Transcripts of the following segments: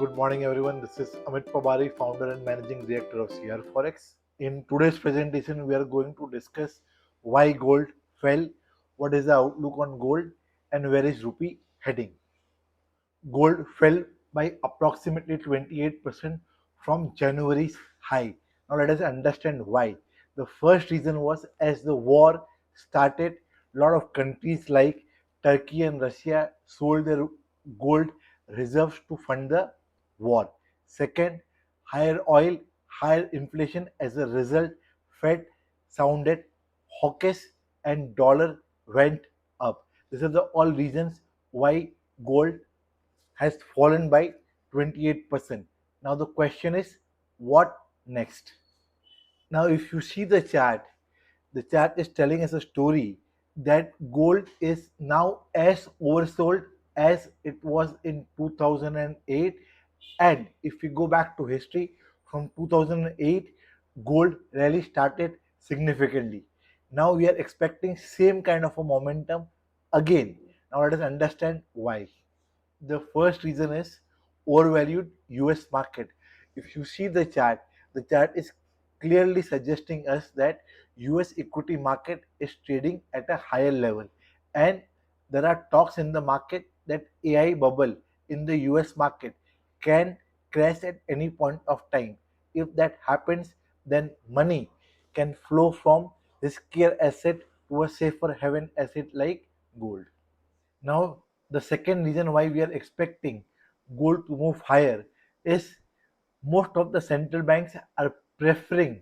Good morning, everyone. This is Amit Pabari, founder and managing director of CR Forex. In today's presentation, we are going to discuss why gold fell, what is the outlook on gold, and where is rupee heading. Gold fell by approximately 28% from January's high. Now, let us understand why. The first reason was as the war started, a lot of countries like Turkey and Russia sold their gold reserves to fund the war. Second, higher oil, higher inflation as a result, Fed sounded hawkish and dollar went up. These are the all reasons why gold has fallen by 28%. Now the question is, what next? Now, if you see the chart is telling us a story that gold is now as oversold as it was in 2008. And if we go back to history, from 2008, gold rally started significantly. Now we are expecting same kind of a momentum again. Now let us understand why. The first reason is overvalued US market. If you see the chart is clearly suggesting us that US equity market is trading at a higher level, and there are talks in the market that AI bubble in the US market can crash at any point of time. If that happens, then money can flow from riskier asset to a safer haven asset like gold. Now, the second reason why we are expecting gold to move higher is most of the central banks are preferring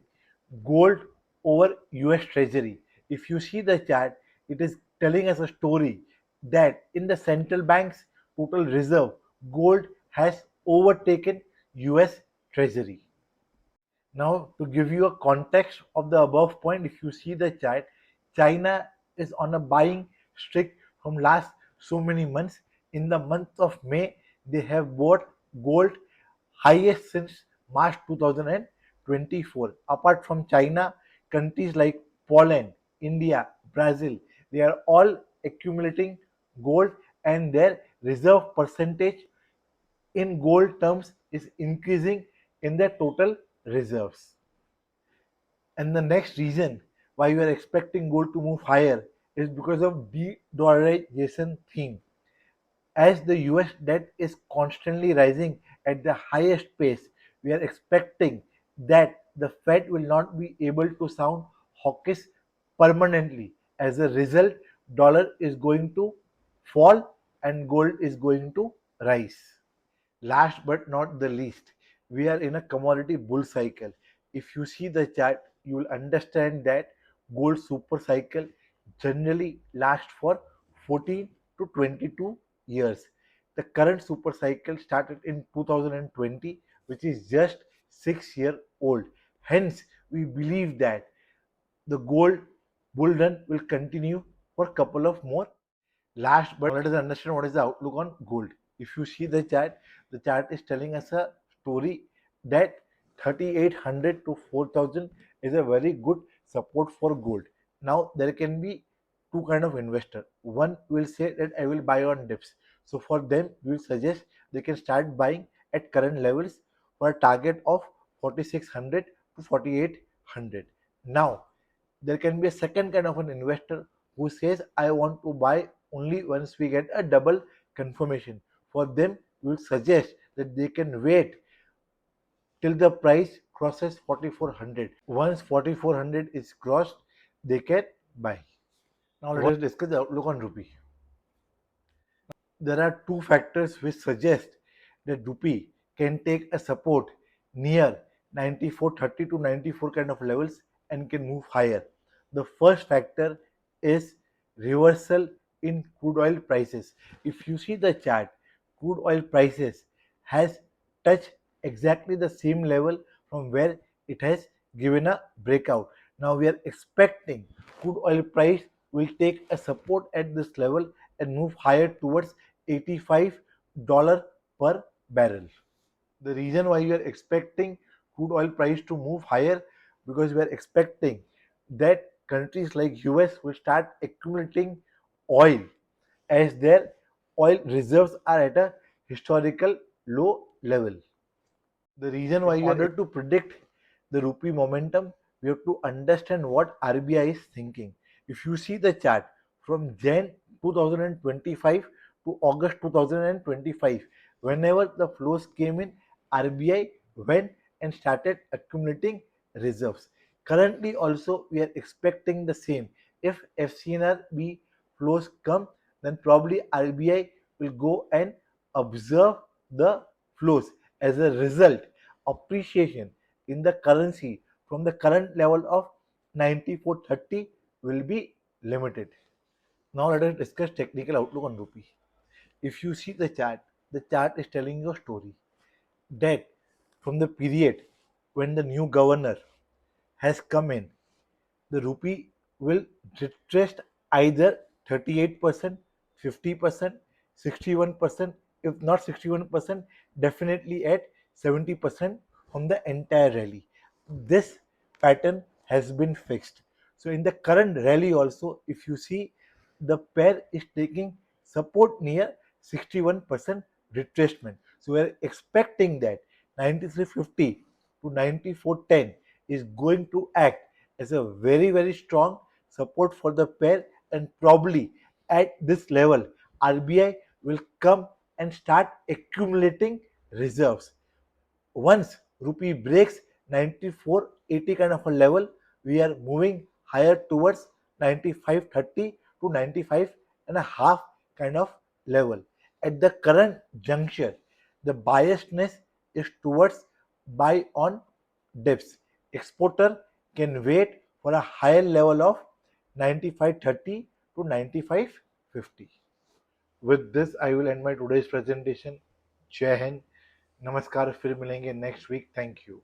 gold over US Treasury. If you see the chart, it is telling us a story that in the central bank's total reserve, gold has overtaken US Treasury. Now, to give you a context of the above point, if you see the chart, China is on a buying streak from last so many months. In the month of May, they have bought gold highest since March 2024. Apart from China, countries like Poland, India, Brazil, they are all accumulating gold, and their reserve percentage in gold terms is increasing in their total reserves. And the next reason why we are expecting gold to move higher is because of de-dollarization theme. As the US debt is constantly rising at the highest pace, we are expecting that the Fed will not be able to sound hawkish permanently. As a result, dollar is going to fall and gold is going to rise. Last but not the least, we are in a commodity bull cycle. If you see the chart, you will understand that gold super cycle generally lasts for 14 to 22 years. The current super cycle started in 2020, which is just 6 year old. Hence, we believe that the gold bull run will continue for a couple of more. Last, but let us understand what is the outlook on gold. If you see the chart is telling us a story that 3800 to 4000 is a very good support for gold. Now there can be two kind of investor. One will say that I will buy on dips. So for them, we will suggest they can start buying at current levels for a target of 4600 to 4800. Now there can be a second kind of an investor who says I want to buy only once we get a double confirmation. For them, we will suggest that they can wait till the price crosses 4400. Once 4400 is crossed, they can buy. Now let us discuss the outlook on rupee. There are two factors which suggest that rupee can take a support near 94.30 to 94 kind of levels and can move higher. The first factor is reversal in crude oil prices. If you see the chart, crude oil prices has touched exactly the same level from where it has given a breakout. Now we are expecting crude oil price will take a support at this level and move higher towards $85 per barrel. The reason why we are expecting crude oil price to move higher, because we are expecting that countries like US will start accumulating oil as their oil reserves are at a historical low level. The reason why, in order to predict the rupee momentum, we have to understand what RBI is thinking. If you see the chart from Jan 2025 to August 2025, whenever the flows came in, RBI went and started accumulating reserves. Currently also we are expecting the same. If FCNRB flows come, then probably RBI will go and observe the flows. As a result, appreciation in the currency from the current level of 94.30 will be limited. Now let us discuss technical outlook on rupee. If you see the chart is telling you a story that from the period when the new governor has come in, the rupee will retrace either 38%, 50%, 61%, if not 61%, definitely at 70% from the entire rally. This pattern has been fixed. So in the current rally also, if you see, the pair is taking support near 61% retracement. So we are expecting that 93.50 to 94.10 is going to act as a very strong support for the pair, and probably at this level RBI will come and start accumulating reserves. Once rupee breaks 94.80 kind of a level, we are moving higher towards 95.30 to 95 and a half kind of level. At the current juncture, the biasness is towards buy on dips. Exporter can wait for a higher level of 95.30 to 95.50. With this, I will end my today's presentation. जय हिंद, नमस्कार, फिर मिलेंगे next week. Thank you.